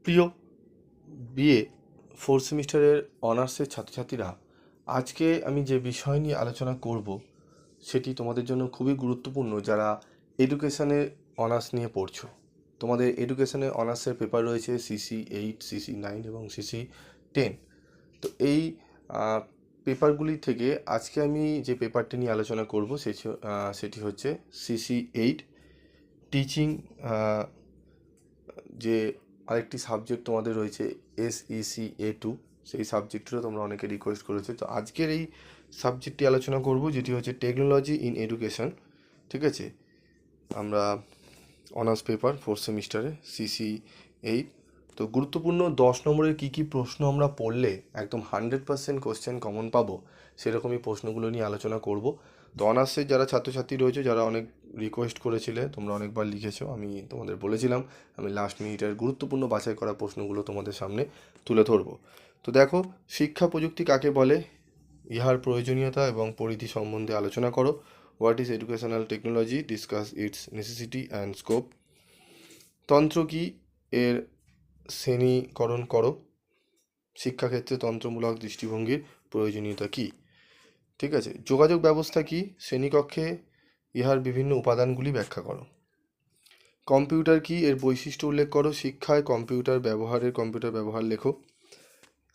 প্রিয় BA fourth সেমিস্টারের অনার্সের ছাত্রছাত্রীরা, আজকে আমি যে বিষয় নিয়ে আলোচনা করব সেটি তোমাদের জন্য খুবই গুরুত্বপূর্ণ। যারা এডুকেশানে অনার্স নিয়ে পড়ছো, তোমাদের এডুকেশানে অনার্সের পেপার রয়েছে CC8, CC9 এবং CC10। তো এই পেপারগুলি থেকে আজকে আমি যে পেপারটি নিয়ে আলোচনা করব সেটি হচ্ছে CC8 টিচিং। যে আরেকটি সাবজেক্ট তোমাদের রয়েছে SECA2, সেই সাবজেক্টটিও তোমরা অনেকে রিকোয়েস্ট করেছো। তো আজকের এই সাবজেক্টটি আলোচনা করব, যেটি হচ্ছে টেকনোলজি ইন এডুকেশন। ঠিক আছে, আমরা অনার্স পেপার ফোর্থ সেমিস্টারে CC8। তো গুরুত্বপূর্ণ 10 নম্বরের কী প্রশ্ন আমরা পড়লে একদম 100% কোশ্চেন কমন পাবো, সেরকমই প্রশ্নগুলো নিয়ে আলোচনা করব। তো অনার্সের যারা ছাত্রছাত্রী রয়েছে, যারা অনেক রিকোয়েস্ট করেছিলে, তোমরা অনেকবার লিখেছো, আমি তোমাদের বলেছিলাম আমি লাস্ট মিনিটের গুরুত্বপূর্ণ বাছাই করা প্রশ্নগুলো তোমাদের সামনে তুলে ধরবো। তো দেখো, শিক্ষা প্রযুক্তি কাকে বলে, ইহার প্রয়োজনীয়তা এবং পরিধি সম্বন্ধে আলোচনা করো। What is educational technology, discuss it's necessity and scope. তন্ত্র কি, এর শ্রেণীকরণ করো। শিক্ষাক্ষেত্রে তন্ত্রমূলক দৃষ্টিভঙ্গির প্রয়োজনীয়তা কী। ঠিক আছে, যোগাযোগ ব্যবস্থা কি, শ্রেণীকক্ষে ইহার বিভিন্ন উপাদানগুলি ব্যাখ্যা করো। কম্পিউটার কি, এর বৈশিষ্ট্য উল্লেখ করো। শিক্ষায় কম্পিউটার ব্যবহার লেখো।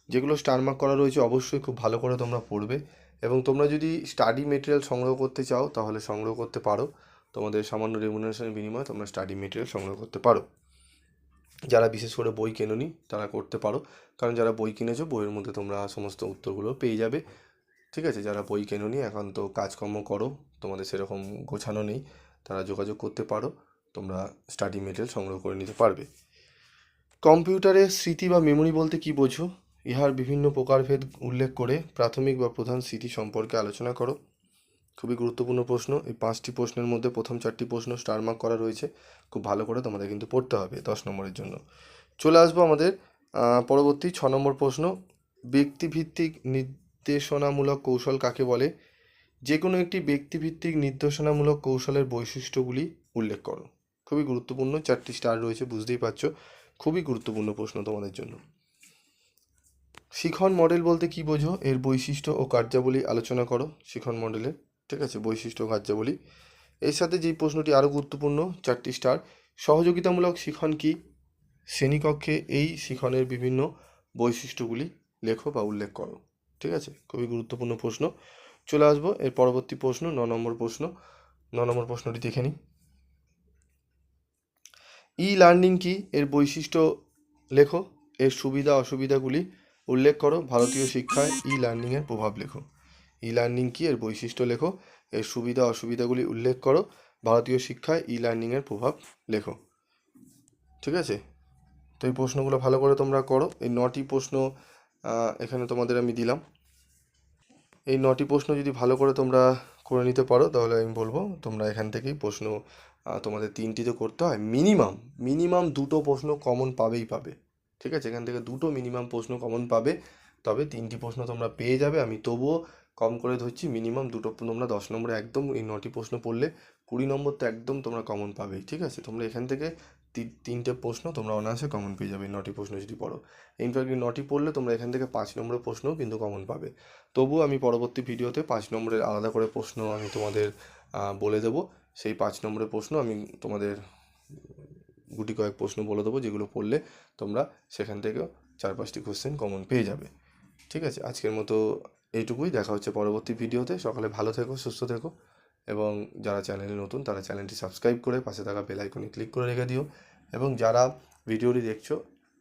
যেগুলো স্টার মার্ক করা রয়েছে অবশ্যই খুব ভালো করে তোমরা পড়বে, এবং তোমরা যদি স্টাডি মেটেরিয়াল সংগ্রহ করতে চাও তাহলে সংগ্রহ করতে পারো। তোমাদের সামান্য রেমুনারেশনের বিনিময়ে তোমরা স্টাডি মেটেরিয়াল সংগ্রহ করতে পারো। যারা বিশেষ করে বই কেনোনি তারা করতে পারো, কারণ যারা বই কিনেছো বইয়ের মধ্যে তোমরা সমস্ত উত্তরগুলো পেয়ে যাবে। ঠিক আছে, যারা বই কেনোনি, একান্ত কাজকর্ম করো, তোমাদের সেরকম গোছানো নেই, তারা যোগাযোগ করতে পারো, তোমরা স্টাডি মেটেরিয়াল সংগ্রহ করে নিতে পারবে। কম্পিউটারের স্মৃতি বা মেমোরি বলতে কি বোঝো, ইহার বিভিন্ন প্রকারভেদ উল্লেখ করে প্রাথমিক বা প্রধান স্মৃতি সম্পর্কে আলোচনা করো। খুবই গুরুত্বপূর্ণ প্রশ্ন। এই 5টি প্রশ্নের মধ্যে প্রথম 4টি প্রশ্ন স্টার মার্ক করা রয়েছে, খুব ভালো করে তোমাদের কিন্তু পড়তে হবে 10 নম্বরের জন্য। চলে আসবো আমাদের পরবর্তী 6 নম্বর প্রশ্ন। ব্যক্তিভিত্তিক নির্দেশনামূলক কৌশল কাকে বলে। যে কোনো একটি ব্যক্তিভিত্তিক নির্দেশনামূলক কৌশলের বৈশিষ্ট্যগুলি উল্লেখ করো। খুবই গুরুত্বপূর্ণ, 4টি স্টার রয়েছে, বুঝতেই পারছো, খুবই গুরুত্বপূর্ণ প্রশ্ন তোমাদের জন্য। শিখন মডেল বলতে কি বোঝো, এর বৈশিষ্ট্য ও কার্যাবলী আলোচনা করো। শিখন মডেলের, ঠিক আছে, বৈশিষ্ট্য ও কার্যাবলী। এর সাথে যেই প্রশ্নটি আরও গুরুত্বপূর্ণ, 4টি স্টার, সহযোগিতামূলক শিখন কি। শ্রেণীকক্ষে এই শিখনের বিভিন্ন বৈশিষ্ট্যগুলি লেখো বা উল্লেখ করো। ঠিক আছে, খুবই গুরুত্বপূর্ণ প্রশ্ন। চলে আসবো এর পরবর্তী প্রশ্ন, 9 নম্বর প্রশ্ন। 9 নম্বর প্রশ্নটি দেখে নিই। ই লার্নিং কি, এর বৈশিষ্ট্য লেখো। এর সুবিধা অসুবিধাগুলি উল্লেখ করো। ভারতীয় শিক্ষায় ই লার্নিংয়ের প্রভাব লেখো। ই লার্নিং কি, এর বৈশিষ্ট্য লেখো। এর সুবিধা অসুবিধাগুলি উল্লেখ করো। ভারতীয় শিক্ষায় ই লার্নিংয়ের প্রভাব লেখো। ঠিক আছে, তো এই প্রশ্নগুলো ভালো করে তোমরা করো। এই 9টি প্রশ্ন এখানে তোমাদের আমি দিলাম। এই 9টি প্রশ্ন যদি ভালো করে তোমরা করে নিতে পারো, তাহলে আমি বলবো তোমরা এখান থেকেই প্রশ্ন, তোমাদের 3টি তো করতে হয়, মিনিমাম 2টো প্রশ্ন কমন পাবেই পাবে। ঠিক আছে, এখান থেকে 2টো মিনিমাম প্রশ্ন কমন পাবে, তবে 3টি প্রশ্ন তোমরা পেয়ে যাবে। আমি তবুও কম করে ধরছি, মিনিমাম 2টো তোমরা 10 নম্বরে একদম এই 9টি প্রশ্ন পড়লে 20 নম্বর তো একদম তোমরা কমন পাবেই। ঠিক আছে, তোমরা এখান থেকে 3টে প্রশ্ন তোমরা অনায়াসে কমন পেয়ে যাবে 9টি প্রশ্ন যদি পড়ো। ইনফ্যাক্ট 9টি পড়লে তোমরা এখান থেকে 5 নম্বরের প্রশ্নও কিন্তু কমন পাবে। তবুও আমি পরবর্তী ভিডিওতে 5 নম্বরের আলাদা করে প্রশ্ন আমি তোমাদের বলে দেবো। সেই 5 নম্বরের প্রশ্ন আমি তোমাদের গুটি কয়েক প্রশ্ন বলে দেবো, যেগুলো পড়লে তোমরা সেখান থেকেও 4-5টি কোশ্চেন কমন পেয়ে যাবে। ঠিক আছে, আজকের মতো এইটুকুই। দেখা হচ্ছে পরবর্তী ভিডিওতে। সকালে ভালো থেকো, সুস্থ থেকো, এবং যারা চ্যানেলে নতুন তারা চ্যানেলটি সাবস্ক্রাইব করে পাশে থাকা বেল আইকনে ক্লিক করে রেখে দিও, এবং যারা ভিডিওটি দেখছো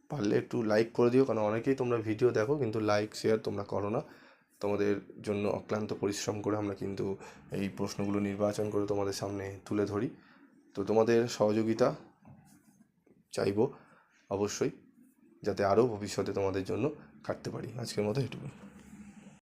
পারলে একটু লাইক করে দিও, কারণ অনেকেই তোমরা ভিডিও দেখো কিন্তু লাইক শেয়ার তোমরা করো না। তোমাদের জন্য অক্লান্ত পরিশ্রম করে আমরা কিন্তু এই প্রশ্নগুলো নির্বাচন করে তোমাদের সামনে তুলে ধরি। তো তোমাদের সহযোগিতা চাইবো অবশ্যই, যাতে আরও ভবিষ্যতে তোমাদের জন্য কাটতে পারি। আজকের মতো এটুকু।